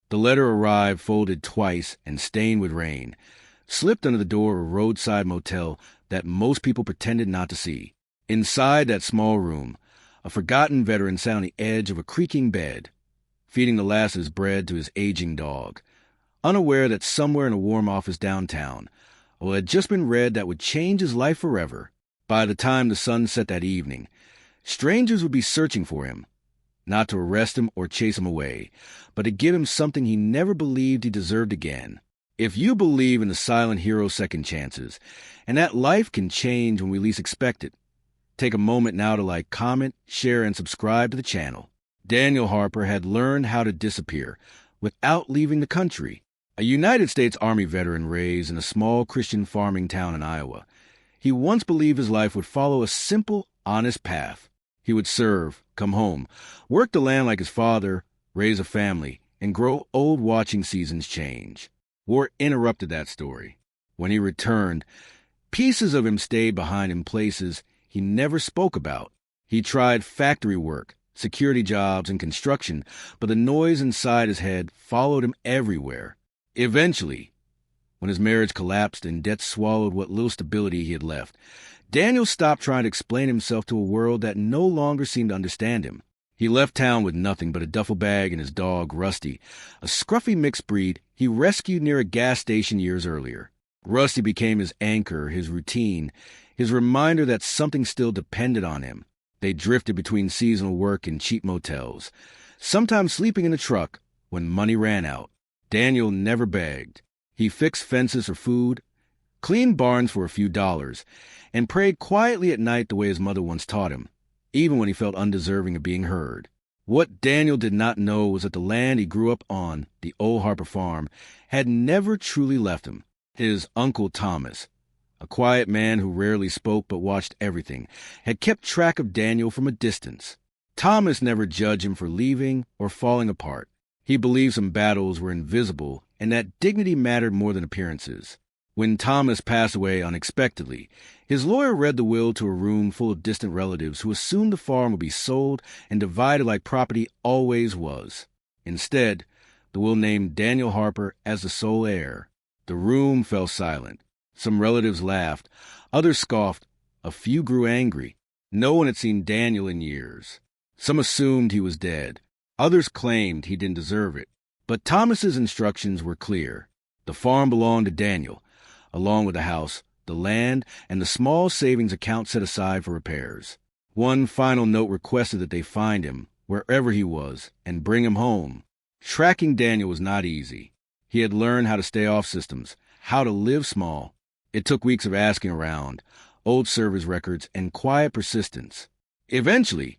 The letter arrived folded twice and stained with rain, slipped under the door of a roadside motel that most people pretended not to see. Inside that small room, a forgotten veteran sat on the edge of a creaking bed, feeding the last of his bread to his aging dog, unaware that somewhere in a warm office downtown, a will had just been read that would change his life forever. By the time the sun set that evening, strangers would be searching for him, not to arrest him or chase him away, but to give him something he never believed he deserved again. If you believe in the silent hero's second chances, and that life can change when we least expect it, take a moment now to like, comment, share, and subscribe to the channel. Daniel Harper had learned how to disappear without leaving the country. A United States Army veteran raised in a small Christian farming town in Iowa, he once believed his life would follow a simple, honest path. He would serve, come home, work the land like his father, raise a family, and grow old watching seasons change. War interrupted that story. When he returned, pieces of him stayed behind in places he never spoke about. He tried factory work, security jobs, and construction, but the noise inside his head followed him everywhere. Eventually, when his marriage collapsed and debt swallowed what little stability he had left, Daniel stopped trying to explain himself to a world that no longer seemed to understand him. He left town with nothing but a duffel bag and his dog, Rusty, a scruffy mixed breed he rescued near a gas station years earlier. Rusty became his anchor, his routine, his reminder that something still depended on him. They drifted between seasonal work and cheap motels, sometimes sleeping in the truck when money ran out. Daniel never begged. He fixed fences for food, cleaned barns for a few dollars, and prayed quietly at night the way his mother once taught him, even when he felt undeserving of being heard. What Daniel did not know was that the land he grew up on, the old Harper farm, had never truly left him. His Uncle Thomas, a quiet man who rarely spoke but watched everything, had kept track of Daniel from a distance. Thomas never judged him for leaving or falling apart. He believed some battles were invisible and that dignity mattered more than appearances. When Thomas passed away unexpectedly, his lawyer read the will to a room full of distant relatives who assumed the farm would be sold and divided like property always was. Instead, the will named Daniel Harper as the sole heir. The room fell silent. Some relatives laughed, others scoffed, a few grew angry. No one had seen Daniel in years. Some assumed he was dead. Others claimed he didn't deserve it. But Thomas's instructions were clear. The farm belonged to Daniel, along with the house, the land, and the small savings account set aside for repairs. One final note requested that they find him, wherever he was, and bring him home. Tracking Daniel was not easy. He had learned how to stay off systems, how to live small. It took weeks of asking around, old service records, and quiet persistence. Eventually,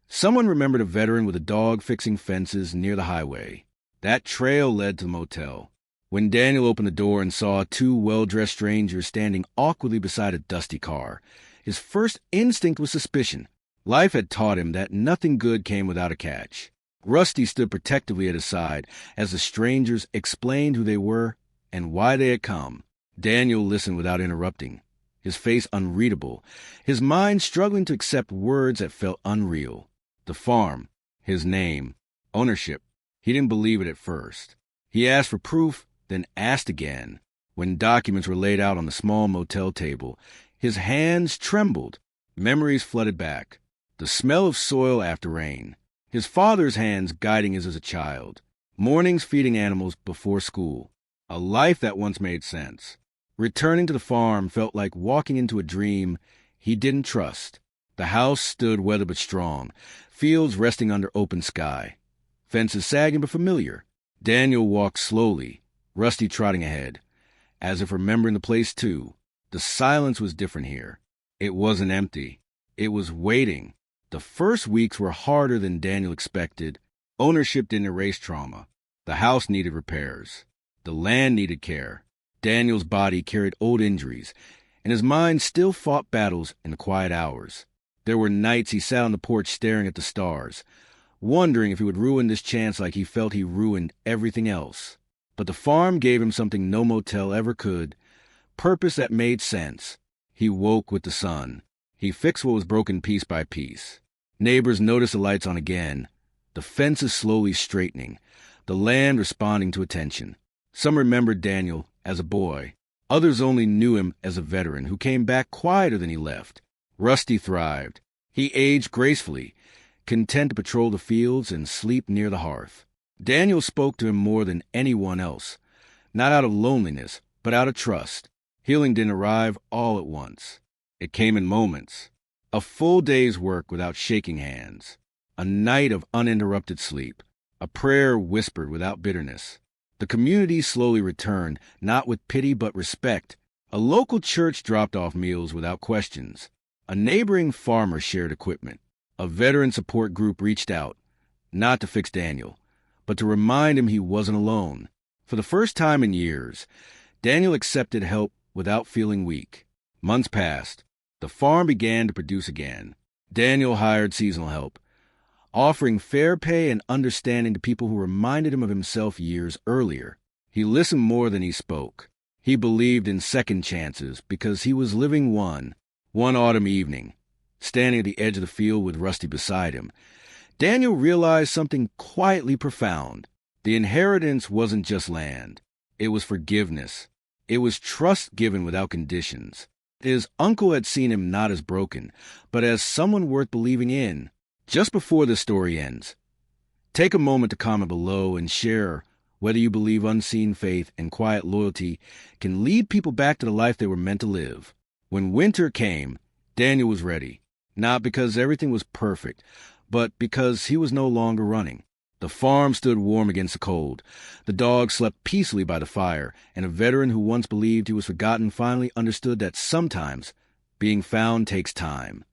someone remembered a veteran with a dog fixing fences near the highway. That trail led to the motel. When Daniel opened the door and saw two well-dressed strangers standing awkwardly beside a dusty car, his first instinct was suspicion. Life had taught him that nothing good came without a catch. Rusty stood protectively at his side as the strangers explained who they were and why they had come. Daniel listened without interrupting, his face unreadable, his mind struggling to accept words that felt unreal. The farm, his name, ownership. He didn't believe it at first. He asked for proof, then asked again. When documents were laid out on the small motel table, his hands trembled. Memories flooded back. The smell of soil after rain. His father's hands guiding his as a child. Mornings feeding animals before school. A life that once made sense. Returning to the farm felt like walking into a dream he didn't trust. The house stood weathered but strong, fields resting under open sky. Fences sagging but familiar. Daniel walked slowly, Rusty trotting ahead, as if remembering the place too. The silence was different here. It wasn't empty. It was waiting. The first weeks were harder than Daniel expected. Ownership didn't erase trauma. The house needed repairs. The land needed care. Daniel's body carried old injuries, and his mind still fought battles in the quiet hours. There were nights he sat on the porch staring at the stars, wondering if he would ruin this chance like he felt he ruined everything else. But the farm gave him something no motel ever could, purpose that made sense. He woke with the sun. He fixed what was broken piece by piece. Neighbors noticed the lights on again, the fences slowly straightening, the land responding to attention. Some remembered Daniel as a boy. Others only knew him as a veteran who came back quieter than he left. Rusty thrived. He aged gracefully, content to patrol the fields and sleep near the hearth. Daniel spoke to him more than anyone else, not out of loneliness, but out of trust. Healing didn't arrive all at once. It came in moments. A full day's work without shaking hands. A night of uninterrupted sleep. A prayer whispered without bitterness. The community slowly returned, not with pity but respect. A local church dropped off meals without questions. A neighboring farmer shared equipment. A veteran support group reached out, not to fix Daniel, but to remind him he wasn't alone. For the first time in years, Daniel accepted help without feeling weak. Months passed. The farm began to produce again. Daniel hired seasonal help, offering fair pay and understanding to people who reminded him of himself years earlier. He listened more than he spoke. He believed in second chances because he was living one. One autumn evening, standing at the edge of the field with Rusty beside him, Daniel realized something quietly profound. The inheritance wasn't just land. It was forgiveness. It was trust given without conditions. His uncle had seen him not as broken, but as someone worth believing in. Just before the story ends, take a moment to comment below and share whether you believe unseen faith and quiet loyalty can lead people back to the life they were meant to live. When winter came, Daniel was ready, not because everything was perfect, but because he was no longer running. The farm stood warm against the cold. The dog slept peacefully by the fire, and a veteran who once believed he was forgotten finally understood that sometimes being found takes time.